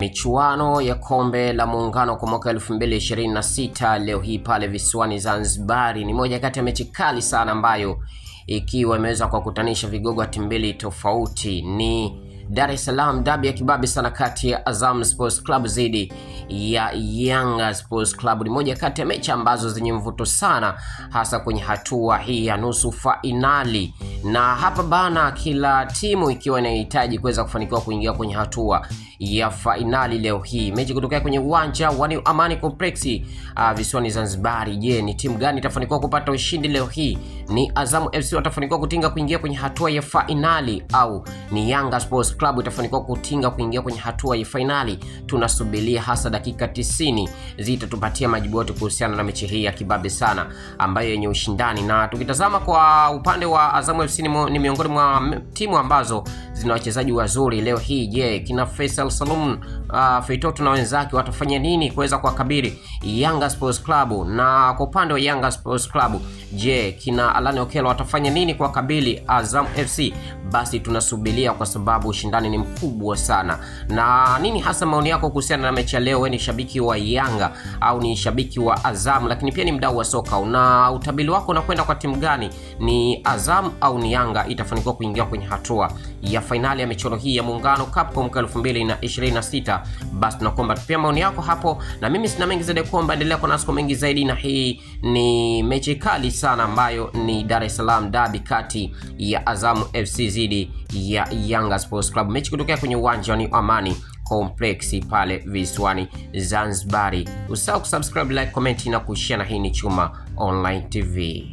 Michuano ya kombe la muungano kwa mwaka 2026 leo hii pale visiwani Zanzibar ni moja kati ya mechi kali sana ambayo ikiwa imeweza kuwakutanisha vigogo wa timu mbili tofauti. Ni Dar es Salaam derby ya kibabe sana kati ya Azam Sports Club dhidi ya Yanga Sports Club. Ni moja kati ya mechi ambazo zenye mvuto sana hasa kwenye hatua hii ya nusu finali. Na hapa bana, kila timu ikiwa inahitaji kuweza kufanikiwa kuingia kwenye hatua ya finali leo hii. Mechi kutokea kwenye uwanja wa New Amani Complex visiwani Zanzibar. Je, ni timu gani itafanikiwa kupata ushindi leo hii? Ni Azam FC watafanikiwa kutinga kuingia kwenye hatua ya finali au ni Yanga Sports Club itafanikiwa kutinga kuingia kwenye hatua ya finali? Tunasubiria hasa dakika 90 zitatupatia majibu yote kuhusiana na mechi hii ya kibabe sana ambayo yenye ushindani. Na tukitazama kwa upande wa Azam FC ni miongoni mwa timu ambazo zina wachezaji wazuri leo hii. Je, kina Faisal Salum Feitoto na wenzake watafanya nini kuweza kuwakabili Yanga Sports Club? Na kwa upande wa Yanga Sports Club, je, kina Alani Okello watafanya nini kuwakabili Azam FC? Basi tunasubiria kwa sababu ushindani ni mkubwa sana. Na nini hasa maoni yako kuhusiana na mechi ya leo? Wewe ni shabiki wa Yanga au ni shabiki wa Azam, lakini pia ni mdau wa soka? Una utabiri wako unakwenda kwa timu gani? Ni Azam au ni Yanga itafanikiwa kuingia kwenye hatua ya finali ya michuano hii ya Muungano Cup kwa mwaka 2026? Basi tunakuomba tupia maoni yako hapo, na mimi sina mengi zaidi kuomba, endelea kwa nasi mengi zaidi. Na hii ni mechi kali sana ambayo ni Dar es Salaam derby kati ya Azam FC dhidi ya Yanga Sports Club, mechi kutokea kwenye uwanja wa New Amani Complex pale visiwani Zanzibar. Usahau kusubscribe, like, comment na kushare, na hii ni Chuma Online TV.